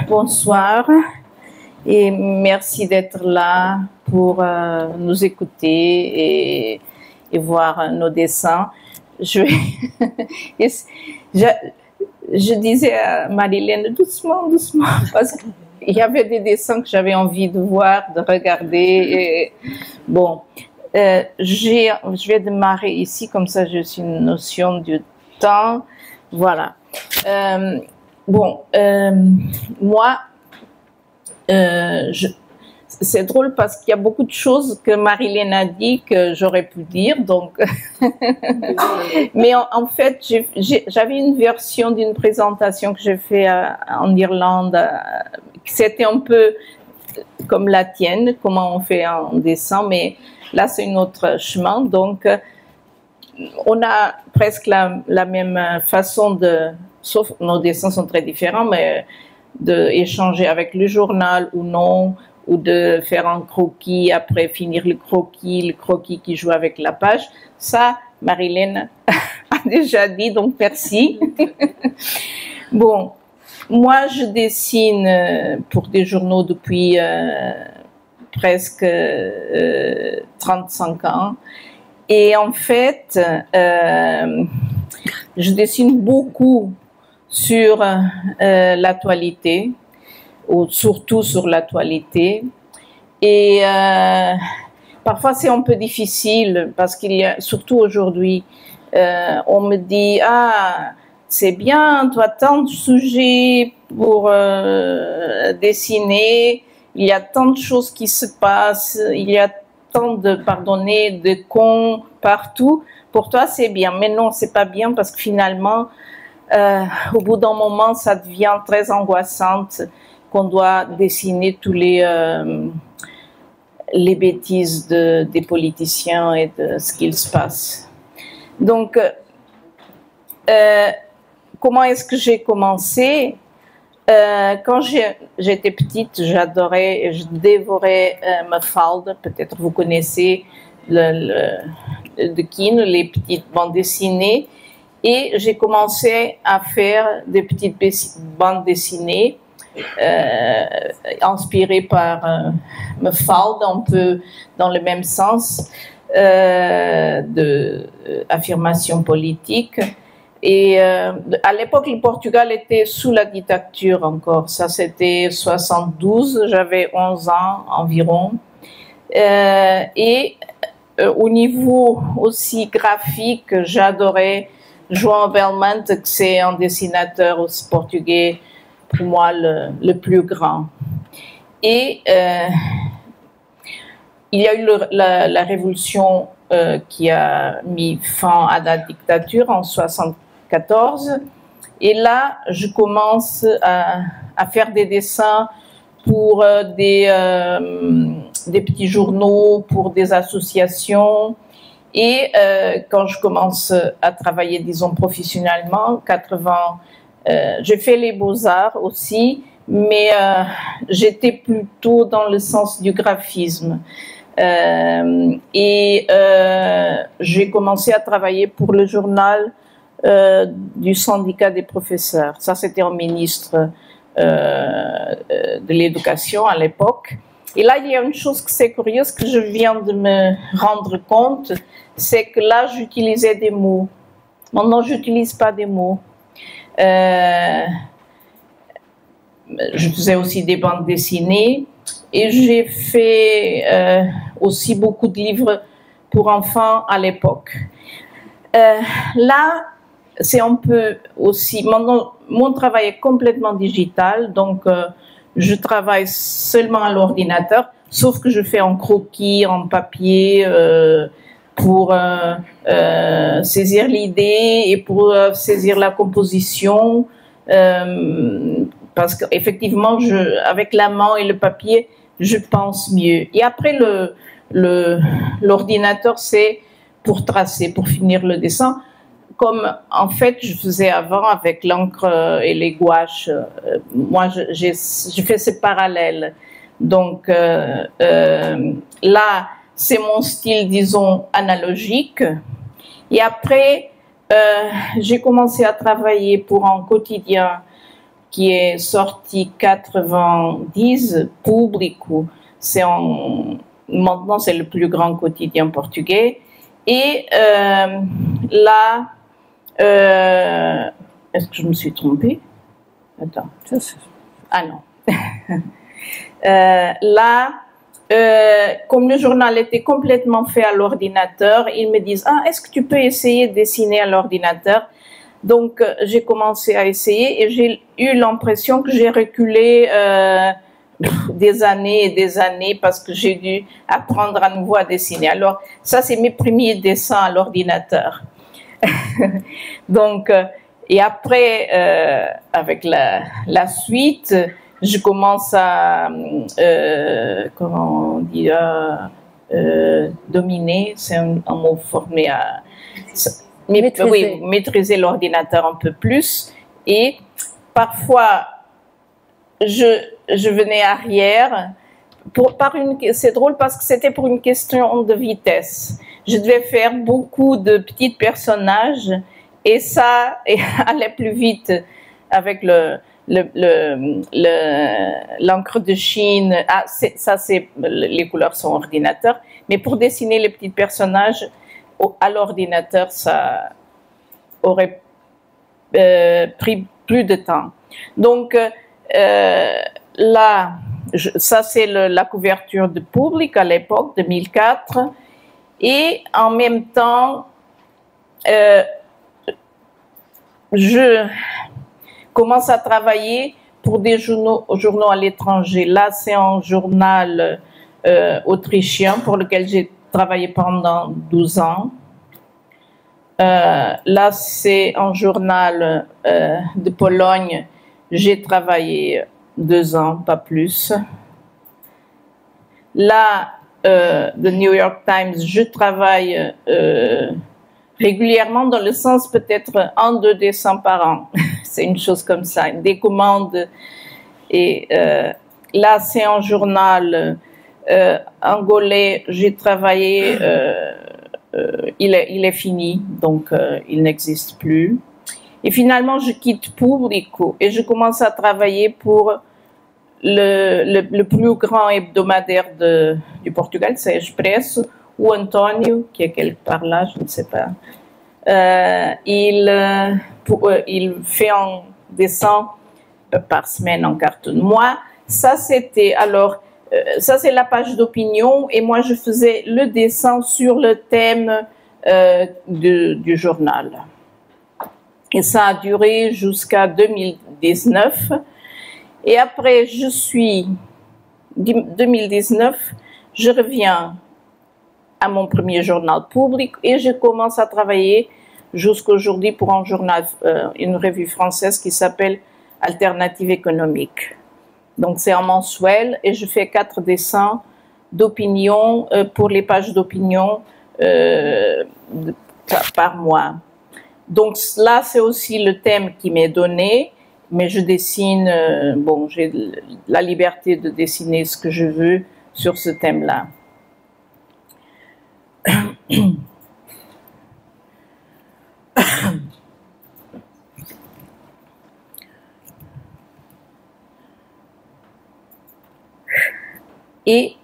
Bonsoir et merci d'être là pour nous écouter et voir nos dessins. Je disais à Marilène, doucement, doucement, parce qu'il y avait des dessins que j'avais envie de voir, de regarder. Bon, je vais démarrer ici, comme ça j'ai aussi une notion du temps. Voilà. Moi, c'est drôle parce qu'il y a beaucoup de choses que Marilène a dit que j'aurais pu dire, donc. Mais en fait, j'avais une version d'une présentation que j'ai faite en Irlande. C'était un peu comme la tienne, comment on fait en dessin, mais là c'est un autre chemin. Donc, on a presque la même façon sauf nos dessins sont très différents, mais d'échanger avec le journal ou non, ou de faire un croquis, après finir le croquis qui joue avec la page. Ça, Marilène a déjà dit, donc merci. Bon, moi je dessine pour des journaux depuis presque 35 ans. Et en fait, je dessine beaucoup sur l'actualité, ou surtout sur l'actualité. Et parfois c'est un peu difficile parce qu'il y a, surtout aujourd'hui, on me dit « Ah, c'est bien, toi, tant de sujets pour dessiner, il y a tant de choses qui se passent, il y a tant de cons partout. Pour toi, c'est bien. » Mais non, c'est pas bien parce que finalement, au bout d'un moment, ça devient très angoissante qu'on doit dessiner tous les bêtises des politiciens et de ce qu'il se passe. Donc, comment est-ce que j'ai commencé? Quand j'étais petite, j'adorais et je dévorais Mafalda. Peut-être vous connaissez de Keane, les petites bandes dessinées. Et j'ai commencé à faire des petites bandes dessinées inspirées par Mafalda, un peu dans le même sens d'affirmation politique. Et à l'époque, le Portugal était sous la dictature encore. Ça, c'était 72, j'avais 11 ans environ. Au niveau aussi graphique, j'adorais João Belmonte, que c'est un dessinateur aussi portugais, pour moi, le plus grand. Et il y a eu la révolution qui a mis fin à la dictature en 1974. Et là, je commence à faire des dessins pour des petits journaux, pour des associations. Et quand je commence à travailler, disons, professionnellement, 80, j'ai fait les beaux-arts aussi, mais j'étais plutôt dans le sens du graphisme. J'ai commencé à travailler pour le journal du syndicat des professeurs. Ça, c'était un ministre de l'éducation à l'époque. Et là, il y a une chose que c'est curieuse que je viens de me rendre compte, c'est que là, j'utilisais des mots. Maintenant, je n'utilise pas des mots. Je faisais aussi des bandes dessinées et j'ai fait aussi beaucoup de livres pour enfants à l'époque. Là, c'est un peu aussi... Mon travail est complètement digital, donc je travaille seulement à l'ordinateur, sauf que je fais en croquis, en papier, pour saisir l'idée et pour saisir la composition, parce qu'effectivement, avec la main et le papier, je pense mieux. Et après, l'ordinateur, c'est pour tracer, pour finir le dessin, comme en fait je faisais avant avec l'encre et les gouaches. Moi, j'ai fait ces parallèles. Donc là, c'est mon style, disons, analogique. Et après, j'ai commencé à travailler pour un quotidien qui est sorti 90, Público. Maintenant, c'est le plus grand quotidien portugais. Et là, est-ce que je me suis trompée? Attends. Ah non. Là, comme le journal était complètement fait à l'ordinateur, ils me disent « Ah, est-ce que tu peux essayer de dessiner à l'ordinateur ?» Donc, j'ai commencé à essayer et j'ai eu l'impression que j'ai reculé des années et des années parce que j'ai dû apprendre à nouveau à dessiner. Alors, ça, c'est mes premiers dessins à l'ordinateur. Donc, et après, avec la suite, je commence à, comment on dit, dominer, c'est un mot formé à... Maîtriser. Oui, maîtriser l'ordinateur un peu plus. Et parfois, je venais arrière. C'est drôle parce que c'était pour une question de vitesse. Je devais faire beaucoup de petits personnages et ça allait plus vite avec l'encre de Chine. Ah, les couleurs sont ordinateurs. Mais pour dessiner les petits personnages, à l'ordinateur, ça aurait pris plus de temps. Donc là, ça c'est la couverture de Public à l'époque, 2004. Et en même temps, je commence à travailler pour des journaux à l'étranger. Là, c'est un journal autrichien pour lequel j'ai travaillé pendant 12 ans. Là, c'est un journal de Pologne. J'ai travaillé 2 ans, pas plus. Là, The New York Times, je travaille régulièrement dans le sens peut-être 1-2 dessins par an. C'est une chose comme ça, des commandes. Et là, c'est un journal angolais. J'ai travaillé, il est fini, donc il n'existe plus. Et finalement, je quitte Público et je commence à travailler pour le plus grand hebdomadaire du Portugal, c'est Expresso, ou Antonio, qui est quelque part là, je ne sais pas. Il fait un dessin par semaine en carton. Moi, ça c'était, alors, ça c'est la page d'opinion et moi je faisais le dessin sur le thème du journal. Et ça a duré jusqu'à 2019. Et après, 2019, je reviens à mon premier journal public et je commence à travailler jusqu'aujourd'hui pour un journal, une revue française qui s'appelle Alternative économique. Donc c'est un mensuel et je fais 4 dessins d'opinion pour les pages d'opinion par mois. Donc là, c'est aussi le thème qui m'est donné, mais je dessine, bon, j'ai la liberté de dessiner ce que je veux sur ce thème-là. Et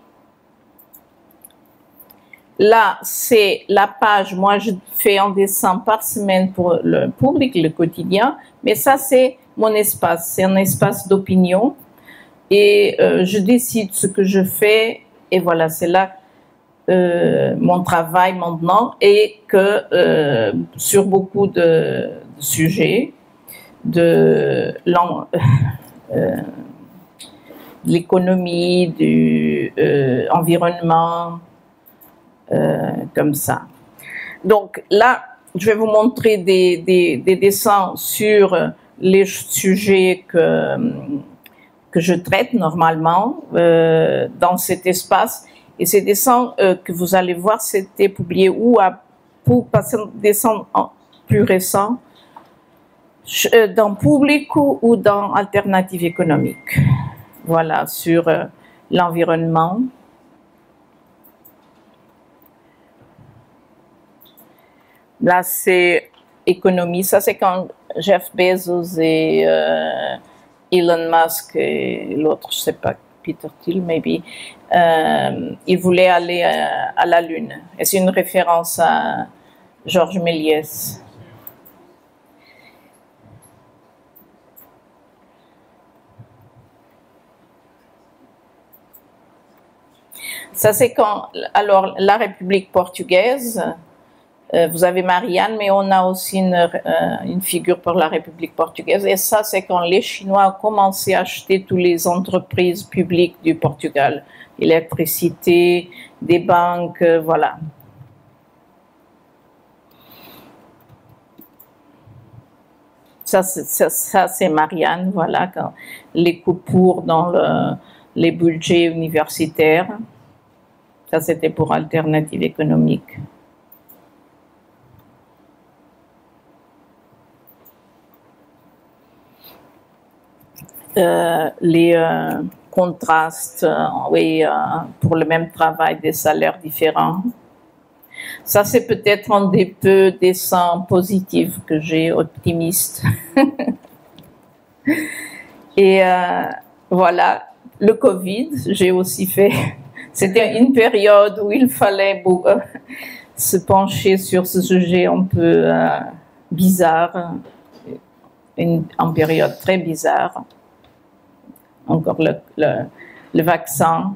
là, c'est la page, moi je fais un dessin par semaine pour le public, le quotidien, mais ça c'est mon espace, c'est un espace d'opinion et je décide ce que je fais et voilà, c'est là mon travail maintenant et que sur beaucoup de sujets, de l'économie, du environnement, comme ça. Donc là, je vais vous montrer des dessins sur les sujets que je traite normalement dans cet espace. Et ces dessins que vous allez voir, c'était publié ou pour passer descendre plus récent, dans Publico ou dans Alternative économique. Voilà, sur l'environnement. Là, c'est économie. Ça, c'est quand Jeff Bezos et Elon Musk et l'autre, je ne sais pas, Peter Thiel, maybe, ils voulaient aller à la Lune. Et c'est une référence à Georges Méliès. Ça, c'est quand, alors, la République portugaise, vous avez Marianne, mais on a aussi une figure pour la République portugaise. Et ça, c'est quand les Chinois ont commencé à acheter toutes les entreprises publiques du Portugal. L'électricité, des banques, voilà. Ça, c'est Marianne, voilà, quand les coupures dans les budgets universitaires. Ça, c'était pour Alternative économique. Les contrastes, oui, pour le même travail, des salaires différents. Ça, c'est peut-être un des peu dessins positifs que j'ai, optimiste. Et voilà, le Covid, j'ai aussi fait. C'était une période où il fallait se pencher sur ce sujet un peu bizarre, une période très bizarre. Encore le vaccin.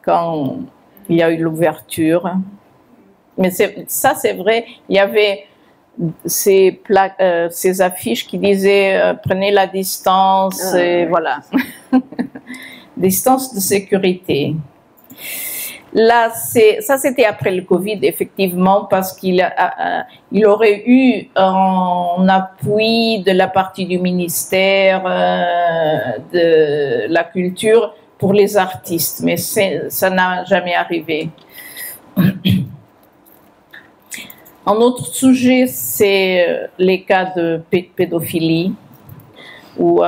Quand il y a eu l'ouverture. Mais ça, c'est vrai, il y avait ces affiches qui disaient prenez la distance, et voilà. Distance de sécurité. Là, ça c'était après le Covid, effectivement, parce qu'il aurait eu un appui de la partie du ministère de la Culture pour les artistes, mais ça n'a jamais arrivé. Un autre sujet, c'est les cas de pédophilie, où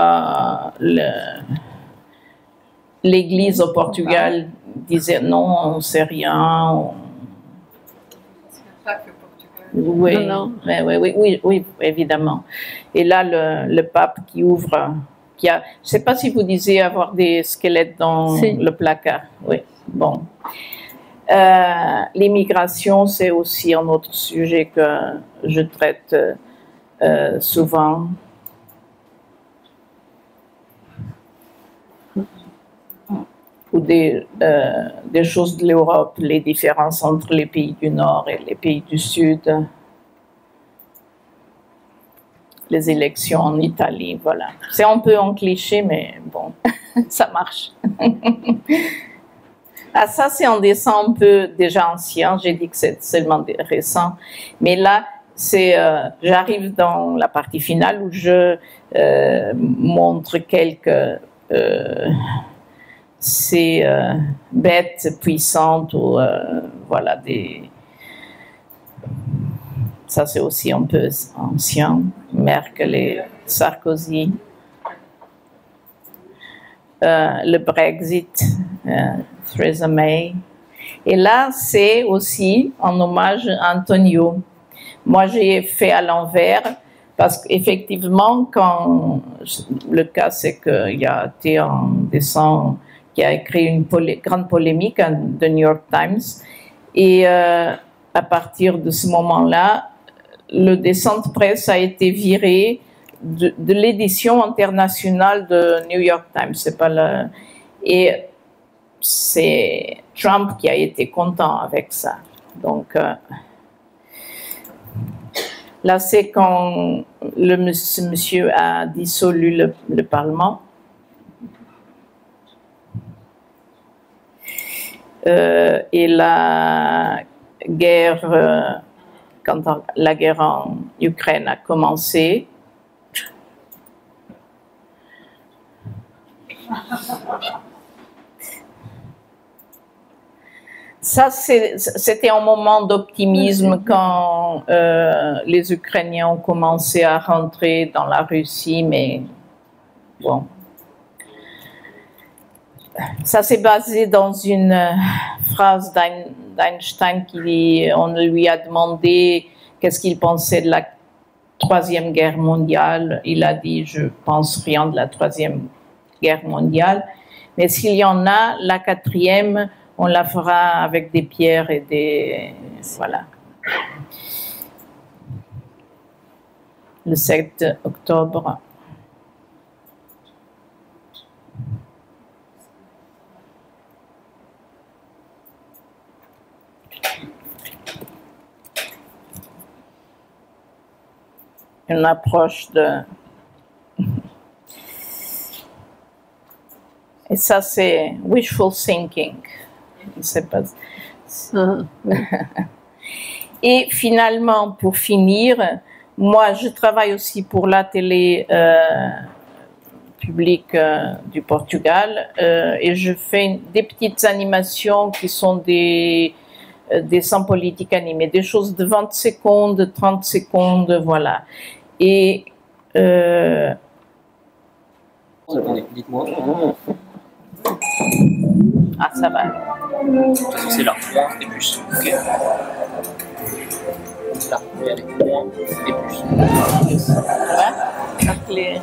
l'Église au Portugal disait non, on ne sait rien. Oui, non. Oui, évidemment. Et là, le pape qui ouvre, je ne sais pas si vous disiez avoir des squelettes dans le placard. Oui, bon. L'immigration, c'est aussi un autre sujet que je traite souvent. Ou des choses de l'Europe, les différences entre les pays du Nord et les pays du Sud, les élections en Italie, voilà. C'est un peu un cliché, mais bon, ça marche. Ah, ça, c'est un dessin un peu déjà ancien, j'ai dit que c'est seulement récent, mais là, j'arrive dans la partie finale où je montre quelques... ces bêtes puissantes ou voilà ça c'est aussi un peu ancien, Merkel et Sarkozy, le Brexit, Theresa May, et là c'est aussi en hommage à Antonio. Moi j'ai fait à l'envers parce qu'effectivement quand le cas c'est qu'il y a été un dessin qui a créé une grande polémique de New York Times. Et à partir de ce moment-là, le dessin de presse a été viré de l'édition internationale de New York Times. Et c'est Trump qui a été content avec ça. Donc, là, c'est quand ce monsieur a dissolu le Parlement. Et la guerre, quand la guerre en Ukraine a commencé, Ça, c'était un moment d'optimisme quand les Ukrainiens ont commencé à rentrer dans la Russie, mais bon. Ça s'est basé dans une phrase d'Einstein on lui a demandé qu'est-ce qu'il pensait de la Troisième Guerre mondiale. Il a dit, je pense rien de la Troisième Guerre mondiale, mais s'il y en a, la quatrième, on la fera avec des pierres et des... Voilà. Le 7 octobre. Une approche de... Et ça, c'est wishful thinking. C'est pas... Et finalement, pour finir, moi, je travaille aussi pour la télé publique du Portugal et je fais des petites animations qui sont des dessins politiques animés, des choses de 20 secondes, 30 secondes, voilà. Et... Attendez, dites-moi. Ah, ça va. C'est là, moins et plus. Ok. Là, regardez, moins et plus. Ouais. Avec les...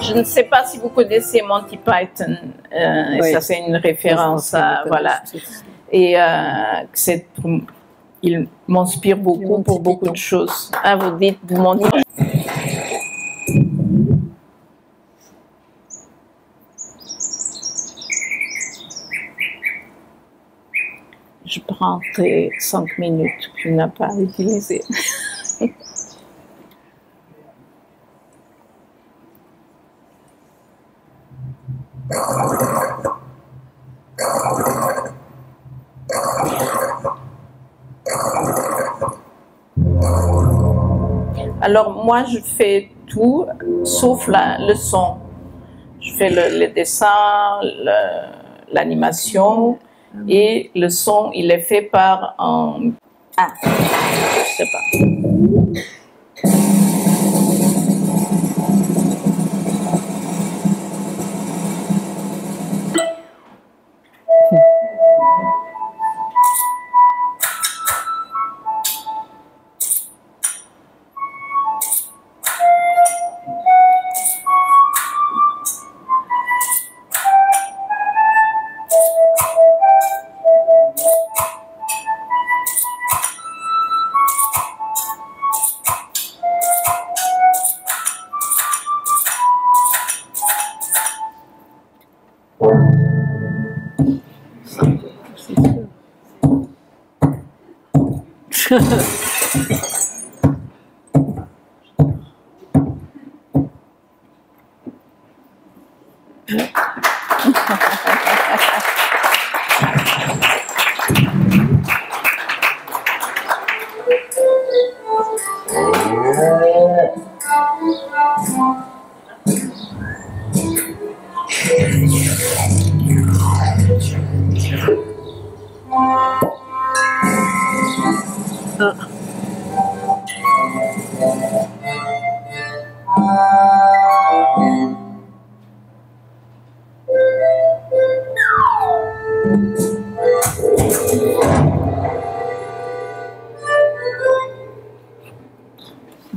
Je ne sais pas si vous connaissez Monty Python, oui. Ça c'est une référence à, voilà. Et il m'inspire beaucoup pour beaucoup de choses. Ah, vous dites, vous m'en dites. Je prends tes 5 minutes que tu n'as pas utilisées. Alors moi je fais tout sauf le son. Je fais le dessin, l'animation et le son il est fait par un... Ah, je sais pas.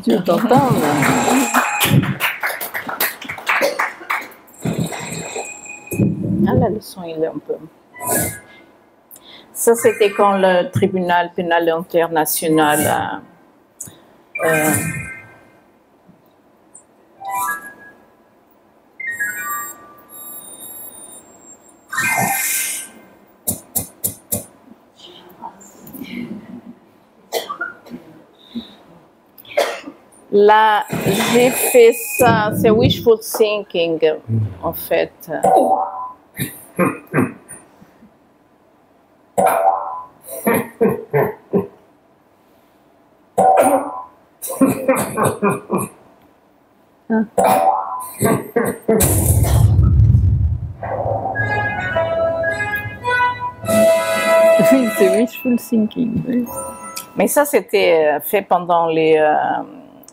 Tu t'entends là? Ah, la leçon, il est un peu... Ça, c'était quand le tribunal pénal international a... Là, j'ai fait ça, c'est wishful thinking, en fait. Oui, c'est wishful thinking. Oui. Mais ça, c'était fait pendant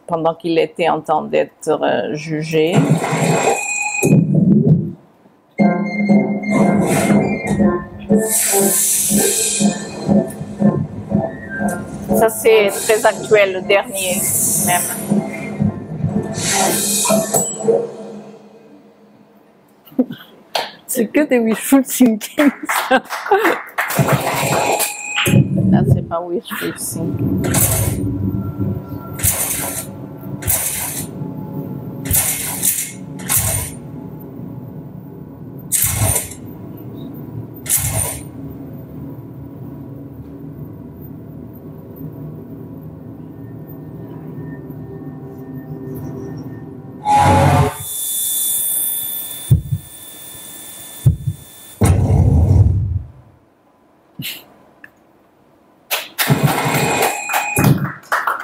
pendant qu'il était en train d'être jugé. Ça, c'est très actuel, le dernier, même. C'est que des wishful thinking, ça. Là, c'est pas wishful thinking.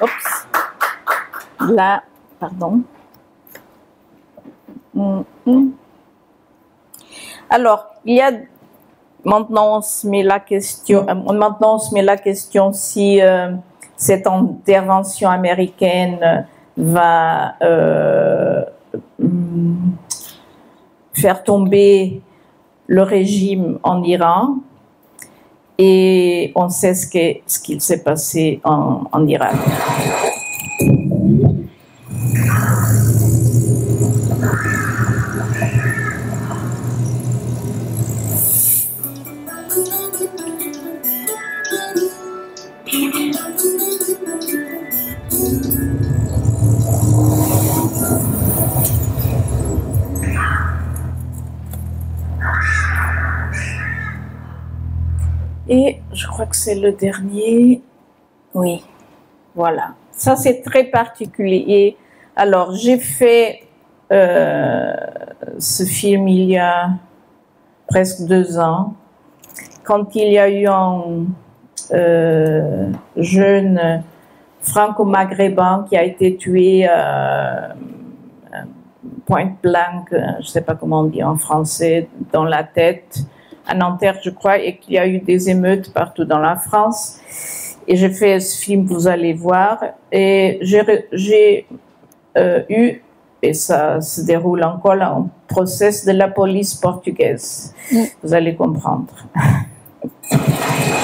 Oups. Là, pardon. Alors, il y a maintenant on se met la question si cette intervention américaine va faire tomber le régime en Iran. Et on sait ce qu'il s'est passé en Irak. Et je crois que c'est le dernier. Oui, voilà. Ça, c'est très particulier. Et alors, j'ai fait ce film il y a presque 2 ans, quand il y a eu un jeune franco-maghrébin qui a été tué point blanc, je ne sais pas comment on dit en français, dans la tête, à Nanterre, je crois, et qu'il y a eu des émeutes partout dans la France. Et j'ai fait ce film, vous allez voir, et j'ai eu, et ça se déroule encore, un procès de la police portugaise. Vous allez comprendre.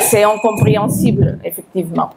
C'est incompréhensible, effectivement.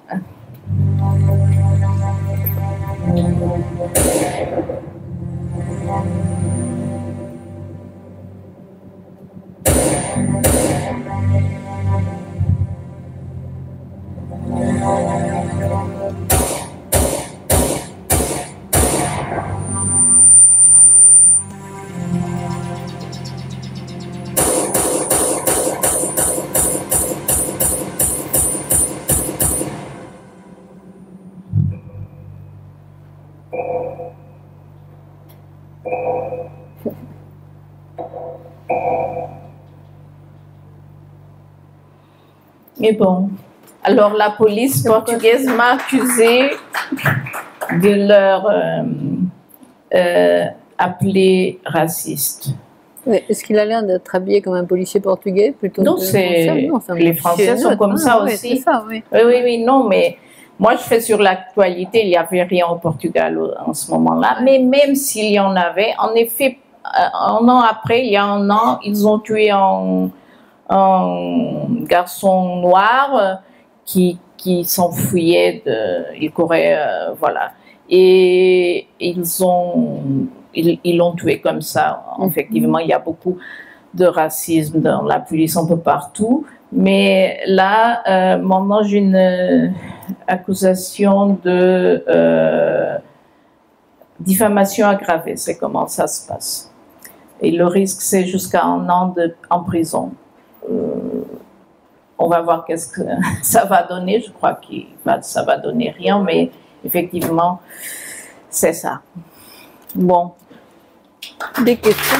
Et bon, alors la police portugaise m'a accusé de leur appeler raciste. Ouais, est-ce qu'il a l'air d'être habillé comme un policier portugais plutôt Non, que les Français sont comme ça aussi. Ouais, ça, oui. Oui, non, mais moi je fais sur l'actualité, il n'y avait rien au Portugal en ce moment-là, mais même s'il y en avait, en effet, un an après, il y a un an, ils ont tué un garçon noir qui s'enfuyait, il courait, voilà. Et ils l'ont tué comme ça. Effectivement, il y a beaucoup de racisme dans la police un peu partout. Mais là, maintenant, j'ai une accusation de diffamation aggravée. C'est comment ça se passe. Et le risque, c'est jusqu'à 1 an en prison. On va voir qu'est-ce que ça va donner. Je crois que ça va donner rien, mais effectivement, C'est ça. Bon. Des questions?